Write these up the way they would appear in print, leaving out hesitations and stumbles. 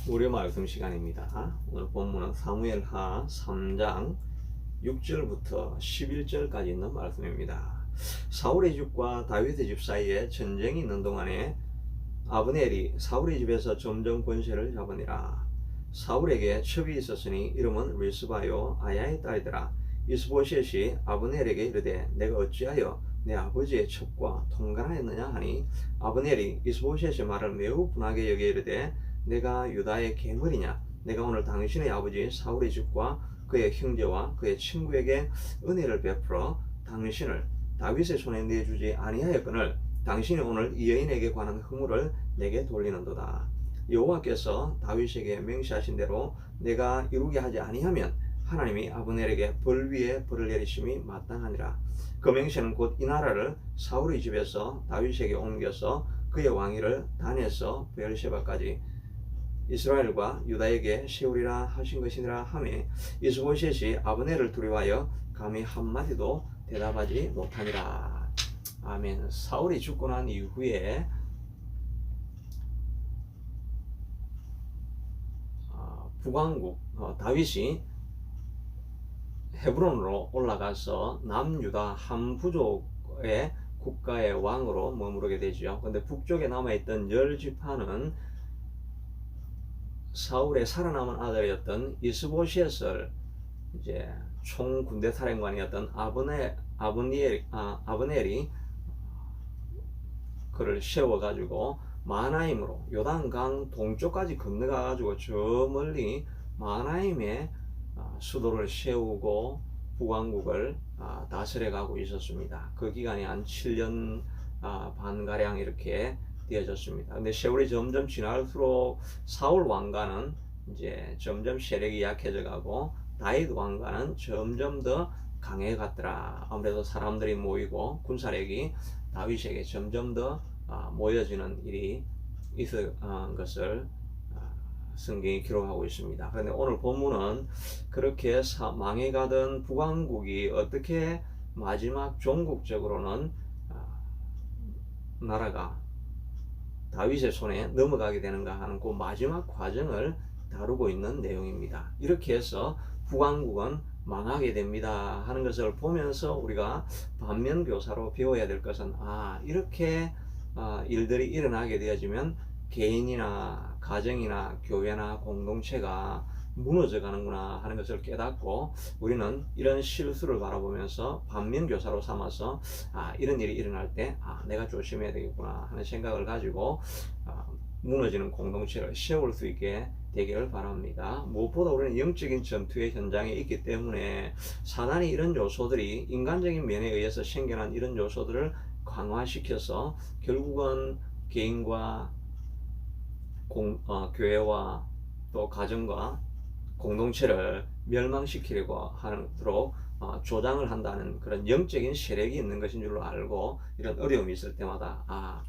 우리 말씀 시간입니다. 오늘 본문은 사무엘하 3장 6절부터 11절까지 있는 말씀입니다. 사울의 집과 다윗의 집 사이에 전쟁이 있는 동안에 아브넬이 사울의 집에서 점점 권세를 잡으니라. 사울에게 첩이 있었으니 이름은 리스바요 아야의 딸이더라. 이스보셋이 아브넬에게 이르되 내가 어찌하여 내 아버지의 첩과 통관하였느냐 하니 아브넬이 이스보셋의 말을 매우 분하게 여겨 이르되 내가 유다의 계물이냐? 내가 오늘 당신의 아버지 사울의 집과 그의 형제와 그의 친구에게 은혜를 베풀어 당신을 다윗의 손에 내주지 아니하였거늘 당신이 오늘 이 여인에게 관한 허물을 내게 돌리는도다. 여호와께서 다윗에게 맹세하신 대로 내가 이루게 하지 아니하면 하나님이 아브넬에게 벌 위에 벌을 내리심이 마땅하니라. 그 맹세는 곧 이 나라를 사울의 집에서 다윗에게 옮겨서 그의 왕위를 단에서 베엘셰바까지 이스라엘과 유다에게 세우리라 하신 것이니라 하매 이스보셋이 아브넬을 두려워하여 감히 한마디도 대답하지 못하니라. 아멘. 사울이 죽고 난 이후에 북왕국 다윗이 헤브론으로 올라가서 남유다 한 부족의 국가의 왕으로 머무르게 되죠. 그런데 북쪽에 남아있던 10지파는 사울의 살아남은 아들이었던 이스보셋을 이제 총 군대 사령관이었던 아브넬이 그를 세워가지고 마하나임으로 요단강 동쪽까지 건너가가지고 저 멀리 마하나임에 수도를 세우고 북왕국을 다스려가고 있었습니다. 그 기간이 한 7년 반가량 이렇게 되어졌습니다. 근데 세월이 점점 지날수록 사울 왕가는 이제 점점 세력이 약해져 가고 다윗 왕가는 점점 더 강해갔더라. 아무래도 사람들이 모이고 군사력이 다윗에게 점점 더 모여지는 일이 있은 것을 성경이 기록하고 있습니다. 그런데 오늘 본문은 그렇게 망해가던 북왕국이 어떻게 마지막 종국적으로는 나라가 다윗의 손에 넘어가게 되는가 하는 그 마지막 과정을 다루고 있는 내용입니다. 이렇게 해서 북왕국은 망하게 됩니다 하는 것을 보면서 우리가 반면교사로 배워야 될 것은 이렇게 일들이 일어나게 되어지면 개인이나 가정이나 교회나 공동체가 무너져 가는구나 하는 것을 깨닫고 우리는 이런 실수를 바라보면서 반면교사로 삼아서 이런 일이 일어날 때 내가 조심해야 되겠구나 하는 생각을 가지고 무너지는 공동체를 세울 수 있게 되기를 바랍니다. 무엇보다 우리는 영적인 전투의 현장에 있기 때문에 사단이 이런 요소들이 인간적인 면에 의해서 생겨난 이런 요소들을 강화시켜서 결국은 개인과 교회와 또 가정과 공동체를 멸망시키려고 하도록 조장을 한다는 그런 영적인 세력이 있는 것인 줄로 알고 이런 어려움이 있을 때마다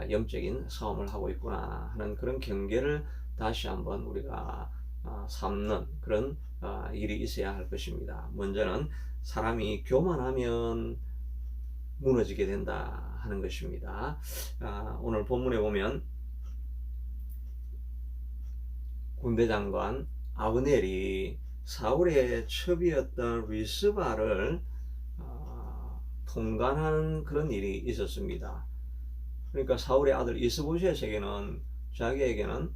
영적인 싸움을 하고 있구나 하는 그런 경계를 다시 한번 우리가 삼는 그런 일이 있어야 할 것입니다. 먼저는 사람이 교만하면 무너지게 된다 하는 것입니다. 오늘 본문에 보면 군대장관 아브넬이 사울의 첩이었던 리스바를 통관하는 그런 일이 있었습니다. 그러니까 사울의 아들 이스보셋에게는 자기에게는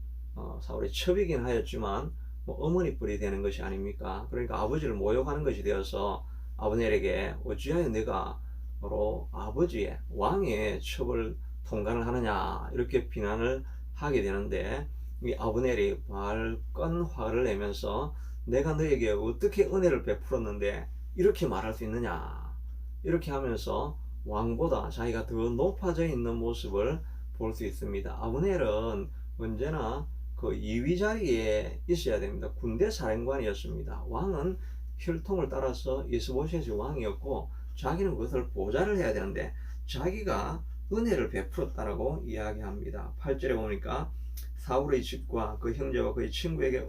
사울의 첩이긴 하였지만 어머니 뻘이 되는 것이 아닙니까? 그러니까 아버지를 모욕하는 것이 되어서 아브넬에게 어찌하여 내가 바로 아버지의 왕의 첩을 통관을 하느냐 이렇게 비난을 하게 되는데 이 아브넬이 발끈 화를 내면서 내가 너에게 어떻게 은혜를 베풀었는데 이렇게 말할 수 있느냐 이렇게 하면서 왕보다 자기가 더 높아져 있는 모습을 볼 수 있습니다. 아브넬은 언제나 그 2위 자리에 있어야 됩니다. 군대 사령관이었습니다. 왕은 혈통을 따라서 이스보셋이 왕이었고 자기는 그것을 보좌를 해야 되는데 자기가 은혜를 베풀었다라고 이야기합니다. 8절에 보니까 사울의 집과 그 형제와 그의 친구에게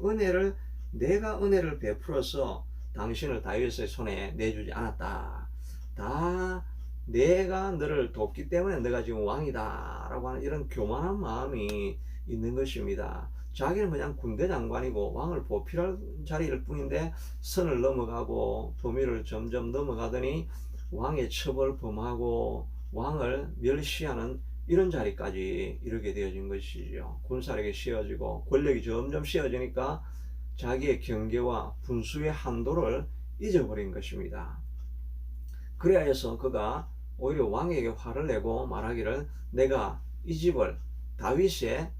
내가 은혜를 베풀어서 당신을 다윗의 손에 내주지 않았다. 다 내가 너를 돕기 때문에 너가 지금 왕이다 라고 하는 이런 교만한 마음이 있는 것입니다. 자기는 그냥 군대 장관이고 왕을 보필할 자리일 뿐인데 선을 넘어가고 범위를 점점 넘어가더니 왕의 처벌 범하고 왕을 멸시하는 이런 자리까지 이르게 되어진 것이죠. 군사력이 씌어지고 권력이 점점 씌어지니까 자기의 경계와 분수의 한도를 잊어버린 것입니다. 그래야 해서 그가 오히려 왕에게 화를 내고 말하기를 내가 이 집을 다윗의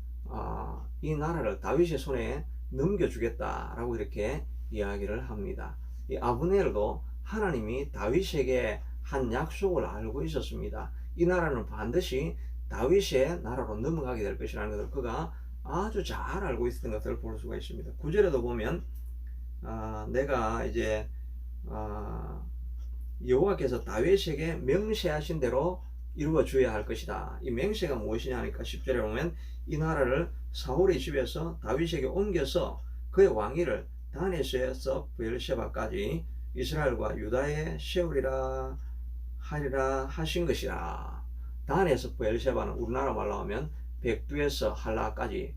이 나라를 다윗의 손에 넘겨주겠다라고 이렇게 이야기를 합니다. 이 아브넬도 하나님이 다윗에게 한 약속을 알고 있었습니다. 이 나라는 반드시 다윗의 나라로 넘어가게 될 것이라는 것을 그가 아주 잘 알고 있었던 것을 볼 수가 있습니다. 9절에도 보면 내가 이제 여호와께서 다윗에게 명세하신 대로 이루어 주어야 할 것이다. 이 맹세가 무엇이냐 하니까 10절에 보면 이 나라를 사울의 집에서 다윗에게 옮겨서 그의 왕위를 단에서에서 브엘셰바까지 이스라엘과 유다에 세우리라 하리라 하신 것이라. 단에서 브엘셰바는 우리나라 말로 하면 백두에서 할라까지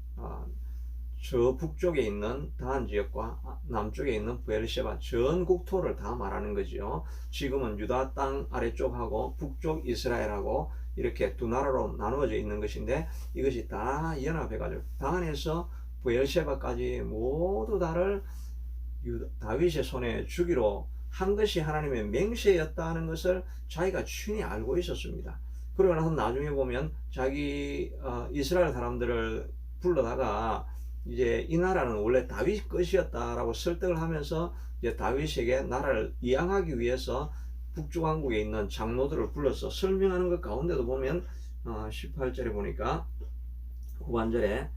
저 북쪽에 있는 단 지역과 남쪽에 있는 브엘셰바 전 국토를 다 말하는 거죠. 지금은 유다 땅 아래쪽하고 북쪽 이스라엘하고 이렇게 두 나라로 나누어져 있는 것인데 이것이 다 연합해가지고 단에서 브엘셰바까지 모두 다를 다윗의 손에 주기로 한 것이 하나님의 맹세였다는 것을 자기가 친히 알고 있었습니다. 그러고 나서 나중에 보면 자기 이스라엘 사람들을 불러다가 이제 이 나라는 원래 다윗 것이었다라고 설득을 하면서 이제 다윗에게 나라를 이양하기 위해서 북쪽 왕국에 있는 장로들을 불러서 설명하는 것 가운데도 보면 18절에 보니까 후반절에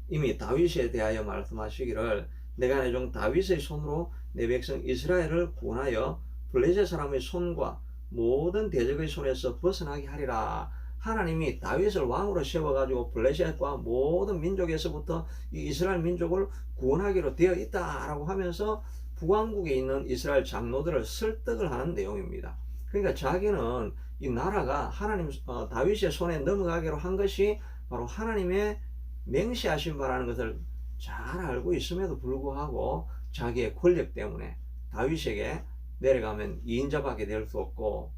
이미 다윗에 대하여 말씀하시기를 내가 내 종 다윗의 손으로 내 백성 이스라엘을 구원하여 블레셋 사람의 손과 모든 대적의 손에서 벗어나게 하리라. 하나님이 다윗을 왕으로 세워가지고 블레셋과 모든 민족에서부터 이 이스라엘 민족을 구원하기로 되어 있다라고 하면서 북왕국에 있는 이스라엘 장로들을 설득을 하는 내용입니다. 그러니까 자기는 이 나라가 하나님 다윗의 손에 넘어가기로 한 것이 바로 하나님의 맹세하신 바라는 것을 잘 알고 있음에도 불구하고 자기의 권력 때문에 다윗에게 내려가면 2인자밖에 될 수 없고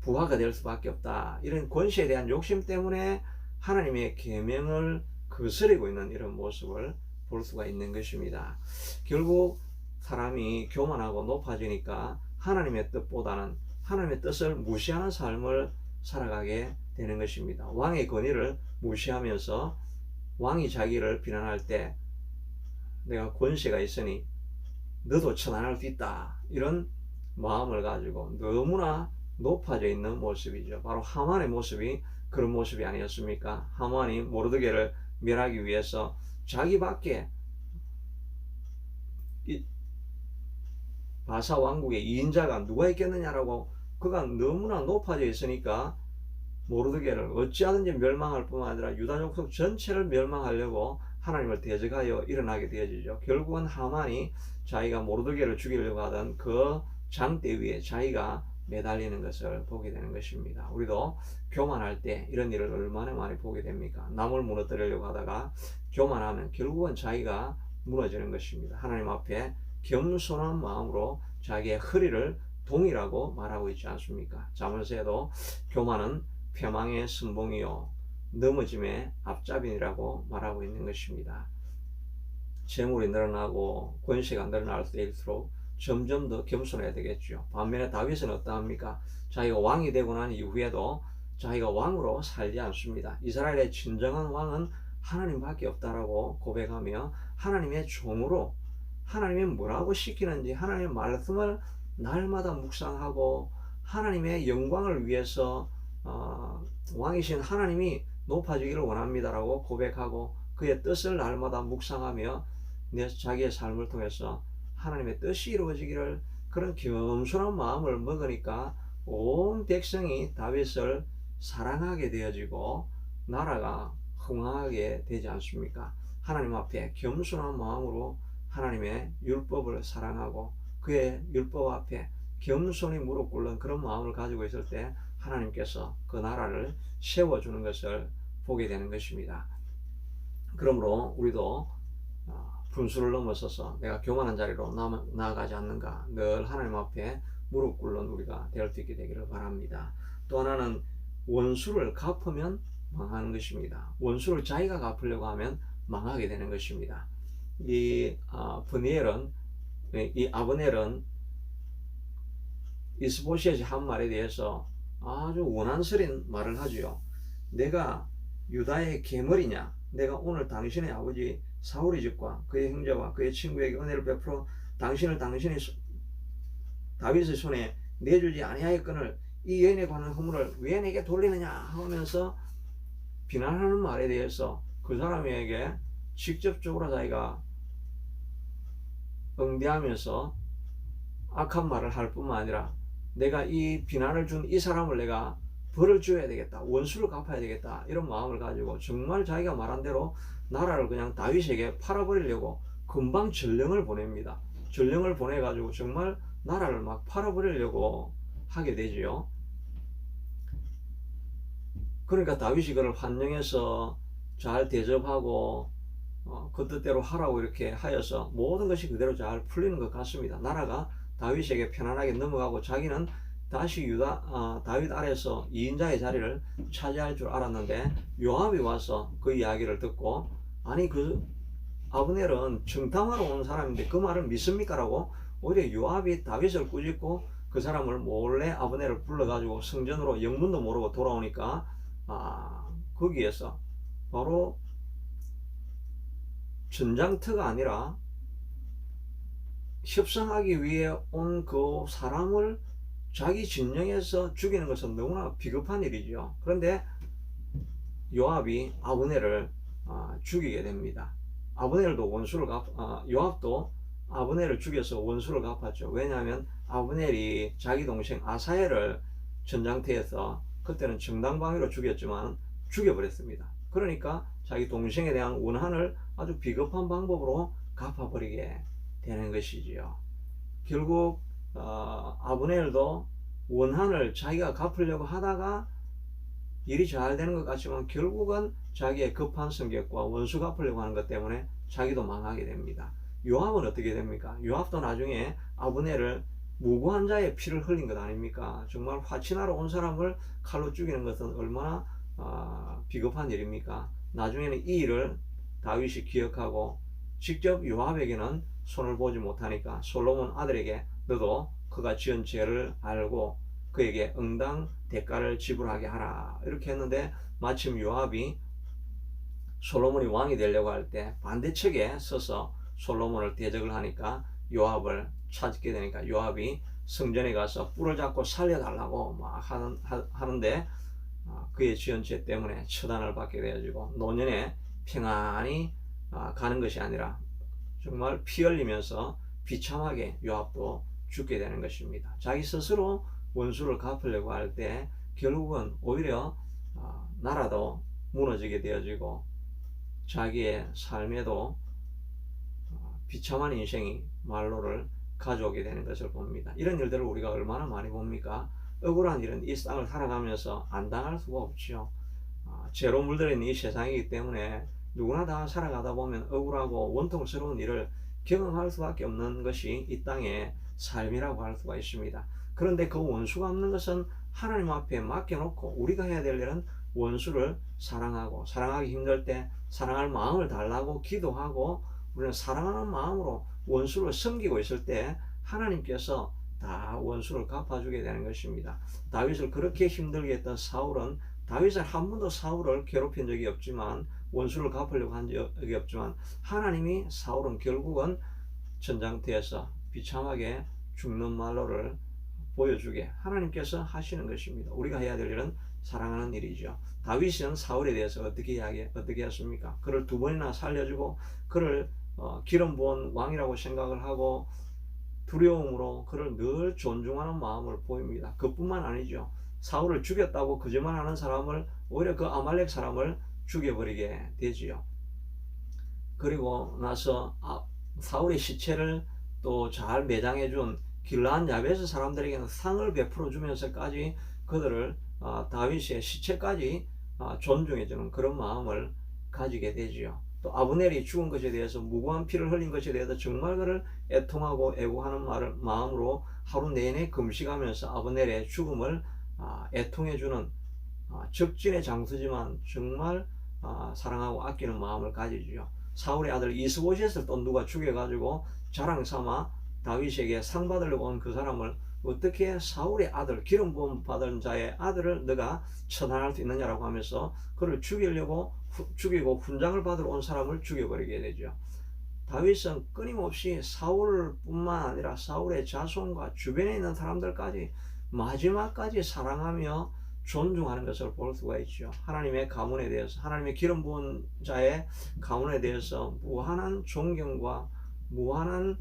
부하가 될 수밖에 없다. 이런 권세에 대한 욕심 때문에 하나님의 계명을 거스르고 있는 이런 모습을 볼 수가 있는 것입니다. 결국 사람이 교만하고 높아지니까 하나님의 뜻보다는 하나님의 뜻을 무시하는 삶을 살아가게 되는 것입니다. 왕의 권위를 무시하면서 왕이 자기를 비난할 때 내가 권세가 있으니 너도 처단할 수 있다. 이런 마음을 가지고 너무나 높아져 있는 모습이죠. 바로 하만의 모습이 그런 모습이 아니었습니까? 하만이 모르드게를 멸하기 위해서 자기밖에 이 바사 왕국의 2인자가 누가 있겠느냐라고 그가 너무나 높아져 있으니까 모르드게를 어찌하든지 멸망할 뿐만 아니라 유다 족속 전체를 멸망하려고 하나님을 대적하여 일어나게 되어지죠. 결국은 하만이 자기가 모르드게를 죽이려고 하던 그 장대 위에 자기가 매달리는 것을 보게 되는 것입니다. 우리도 교만할 때 이런 일을 얼마나 많이 보게 됩니까? 남을 무너뜨리려고 하다가 교만하면 결국은 자기가 무너지는 것입니다. 하나님 앞에 겸손한 마음으로 자기의 허리를 동이라고 말하고 있지 않습니까? 자문서에도 교만은 패망의 선봉이요 넘어짐의 앞잡이라고 말하고 있는 것입니다. 재물이 늘어나고 권세가 늘어날 때일수록 점점 더 겸손해야 되겠죠. 반면에 다윗은 어떠합니까? 자기가 왕이 되고 난 이후에도 자기가 왕으로 살지 않습니다. 이스라엘의 진정한 왕은 하나님밖에 없다라고 고백하며 하나님의 종으로 하나님이 뭐라고 시키는지 하나님의 말씀을 날마다 묵상하고 하나님의 영광을 위해서 왕이신 하나님이 높아지기를 원합니다라고 고백하고 그의 뜻을 날마다 묵상하며 자기의 삶을 통해서 하나님의 뜻이 이루어지기를 그런 겸손한 마음을 먹으니까 온 백성이 다윗을 사랑하게 되어지고 나라가 흥황하게 되지 않습니까? 하나님 앞에 겸손한 마음으로 하나님의 율법을 사랑하고 그의 율법 앞에 겸손히 무릎 꿇는 그런 마음을 가지고 있을 때 하나님께서 그 나라를 세워주는 것을 보게 되는 것입니다. 그러므로 우리도 분수를 넘어서서 내가 교만한 자리로 나아가지 않는가, 늘 하나님 앞에 무릎 꿇는 우리가 될 수 있게 되기를 바랍니다. 또 하나는 원수를 갚으면 망하는 것입니다. 원수를 자기가 갚으려고 하면 망하게 되는 것입니다. 이 아브넬은 이스보셋이 한 말에 대해서 아주 원한스러운 말을 하지요. 내가 유다의 계물이냐? 내가 오늘 당신의 아버지 사울의 집과 그의 형제와 그의 친구에게 은혜를 베풀어 당신이 다윗의 손에 내주지 아니하였거늘 이 여인에 관한 허물을 왜 내게 돌리느냐 하면서 비난하는 말에 대해서 그 사람에게 직접적으로 자기가 응대하면서 악한 말을 할 뿐만 아니라 내가 이 비난을 준 이 사람을 내가 벌을 줘야 되겠다, 원수를 갚아야 되겠다, 이런 마음을 가지고 정말 자기가 말한 대로 나라를 그냥 다윗에게 팔아버리려고 금방 전령을 보냅니다. 전령을 보내가지고 정말 나라를 막 팔아버리려고 하게 되지요. 그러니까 다윗이 그걸 환영해서 잘 대접하고 그 뜻대로 하라고 이렇게 하여서 모든 것이 그대로 잘 풀리는 것 같습니다. 나라가 다윗에게 편안하게 넘어가고 자기는 다시 다윗 아래에서 2인자의 자리를 차지할 줄 알았는데 요압이 와서 그 이야기를 듣고 아니 그 아브넬은 정탐하러 온 사람인데 그 말을 믿습니까? 라고 오히려 요압이 다윗을 꾸짖고 그 사람을 몰래 아브넬을 불러가지고 성전으로 영문도 모르고 돌아오니까 거기에서 바로 전장터가 아니라 협상하기 위해 온 그 사람을 자기 진영에서 죽이는 것은 너무나 비겁한 일이죠. 그런데 요압이 아브넬을 죽이게 됩니다. 요압도 아브넬을 죽여서 원수를 갚았죠. 왜냐하면 아브넬이 자기 동생 아사엘을 전장터에서 그때는 정당방위로 죽였지만 죽여버렸습니다. 그러니까 자기 동생에 대한 원한을 아주 비겁한 방법으로 갚아버리게 되는 것이지요. 결국 아브넬도 원한을 자기가 갚으려고 하다가 일이 잘 되는 것 같지만 결국은 자기의 급한 성격과 원수 갚으려고 하는 것 때문에 자기도 망하게 됩니다. 요압은 어떻게 됩니까? 요압도 나중에 아브넬을 무고한 자의 피를 흘린 것 아닙니까? 정말 화친하러 온 사람을 칼로 죽이는 것은 얼마나 비겁한 일입니까? 나중에는 이 일을 다윗이 기억하고 직접 요압에게는 손을 보지 못하니까 솔로몬 아들에게 너도 그가 지은 죄를 알고 그에게 응당 대가를 지불하게 하라 이렇게 했는데 마침 요압이 솔로몬이 왕이 되려고 할 때 반대측에 서서 솔로몬을 대적을 하니까 요압을 찾게 되니까 요압이 성전에 가서 뿔을 잡고 살려달라고 막 하는데 그의 지은 죄 때문에 처단을 받게 되어지고 노년에 평안히 가는 것이 아니라 정말 피 흘리면서 비참하게 요압도 죽게 되는 것입니다. 자기 스스로 원수를 갚으려고 할 때 결국은 오히려 나라도 무너지게 되어지고 자기의 삶에도 비참한 인생이 말로를 가져오게 되는 것을 봅니다. 이런 일들을 우리가 얼마나 많이 봅니까? 억울한 일은 이 땅을 살아가면서 안 당할 수가 없죠. 죄로 물들어 있는 이 세상이기 때문에 누구나 다 살아가다 보면 억울하고 원통스러운 일을 경험할 수밖에 없는 것이 이 땅의 삶이라고 할 수가 있습니다. 그런데 그 원수가 없는 것은 하나님 앞에 맡겨놓고 우리가 해야 될 일은 원수를 사랑하고 사랑하기 힘들 때 사랑할 마음을 달라고 기도하고 우리는 사랑하는 마음으로 원수를 섬기고 있을 때 하나님께서 다 원수를 갚아주게 되는 것입니다. 다윗을 그렇게 힘들게 했던 사울은 다윗은 한 번도 사울을 괴롭힌 적이 없지만 원수를 갚으려고 한 적이 없지만 하나님이 사울은 결국은 전장터에서 비참하게 죽는 말로를 보여주게 하나님께서 하시는 것입니다. 우리가 해야 될 일은 사랑하는 일이죠. 다윗은 사울에 대해서 어떻게 했습니까? 그를 두 번이나 살려주고 그를 기름 부은 왕이라고 생각을 하고 두려움으로 그를 늘 존중하는 마음을 보입니다. 그뿐만 아니죠. 사울을 죽였다고 거짓말하는 사람을 오히려 그 아말렉 사람을 죽여버리게 되지요. 그리고 나서 사울의 시체를 또 잘 매장해준 길르앗 야베스 사람들에게는 상을 베풀어 주면서까지 그들을 다윗의 시체까지 존중해주는 그런 마음을 가지게 되지요. 또 아브넬이 죽은 것에 대해서 무고한 피를 흘린 것에 대해서 정말 그를 애통하고 애고하는 마음으로 하루 내내 금식하면서 아브넬의 죽음을 애통해주는 적진의 장수지만 정말 사랑하고 아끼는 마음을 가지죠. 사울의 아들 이스보셋을 또 누가 죽여가지고 자랑 삼아 다윗에게 상 받으려고 온 그 사람을 어떻게 사울의 아들, 기름 부음 받은 자의 아들을 너가 처단할 수 있느냐라고 하면서 그를 죽이고 훈장을 받으러 온 사람을 죽여버리게 되죠. 다윗은 끊임없이 사울뿐만 아니라 사울의 자손과 주변에 있는 사람들까지 마지막까지 사랑하며 존중하는 것을 볼 수가 있죠. 하나님의 가문에 대해서, 하나님의 기름 부은 자의 가문에 대해서 무한한 존경과 무한한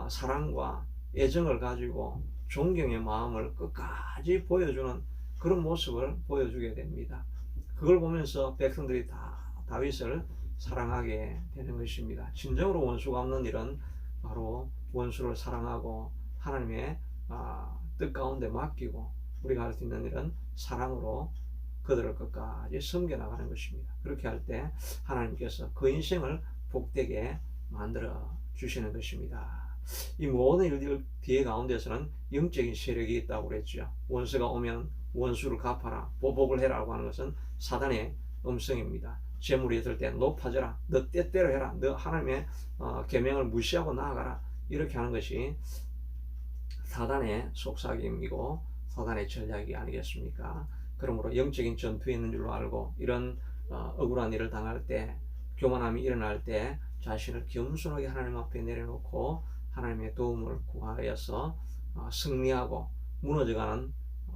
사랑과 애정을 가지고 존경의 마음을 끝까지 보여주는 그런 모습을 보여주게 됩니다. 그걸 보면서 백성들이 다 다윗을 사랑하게 되는 것입니다. 진정으로 원수가 없는 일은 바로 원수를 사랑하고 하나님의 뜻 가운데 맡기고 우리가 할 수 있는 일은 사랑으로 그들을 끝까지 섬겨나가는 것입니다. 그렇게 할 때 하나님께서 그 인생을 복되게 만들어 주시는 것입니다. 이 모든 일들 뒤에 가운데서는 영적인 세력이 있다고 그랬죠. 원수가 오면 원수를 갚아라, 보복을 해라고 하는 것은 사단의 음성입니다. 재물이 있을 때 높아져라, 너 때때로 해라, 너 하나님의 계명을 무시하고 나아가라, 이렇게 하는 것이 사단의 속삭임이고 사단의 전략이 아니겠습니까? 그러므로 영적인 전투에 있는 줄로 알고 이런 억울한 일을 당할 때, 교만함이 일어날 때 자신을 겸손하게 하나님 앞에 내려놓고 하나님의 도움을 구하여서 승리하고 무너져가는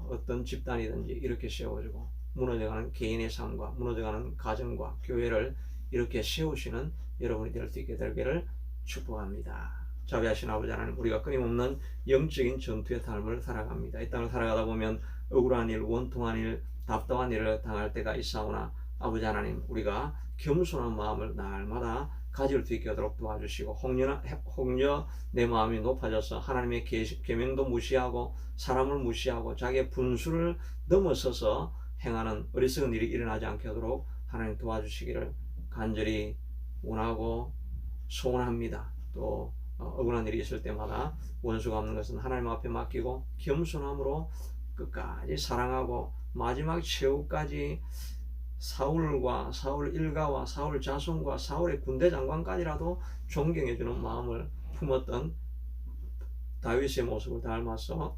어떤 집단이든지 이렇게 세워주고 무너져가는 개인의 삶과 무너져가는 가정과 교회를 이렇게 세우시는 여러분이 될 수 있게 되기를 축복합니다. 자비하신 아버지 하나님, 우리가 끊임없는 영적인 전투의 삶을 살아갑니다. 이 땅을 살아가다 보면 억울한 일, 원통한 일, 답답한 일을 당할 때가 있사오나 아버지 하나님, 우리가 겸손한 마음을 날마다 가질 수 있게 하도록 도와주시고 혹여 내 마음이 높아져서 하나님의 계명도 무시하고 사람을 무시하고 자기의 분수를 넘어서서 행하는 어리석은 일이 일어나지 않게 하도록 하나님 도와주시기를 간절히 원하고 소원합니다. 또 억울한 일이 있을 때마다 원수가 없는 것은 하나님 앞에 맡기고 겸손함으로 끝까지 사랑하고 마지막 최후까지 사울과 사울 일가와 사울 자손과 사울의 군대 장관까지라도 존경해주는 마음을 품었던 다윗의 모습을 닮아서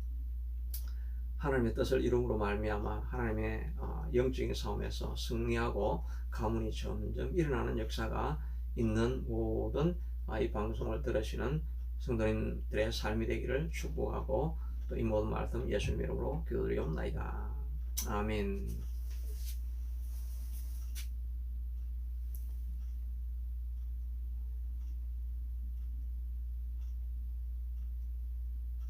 하나님의 뜻을 이룸으로 말미암아 하나님의 영적인 싸움에서 승리하고 가문이 점점 일어나는 역사가 있는 모든 이 방송을 들으시는 성도님들의 삶이 되기를 축복하고 또 이 모든 말씀 예수님 이름으로 기도드리옵나이다. 아멘.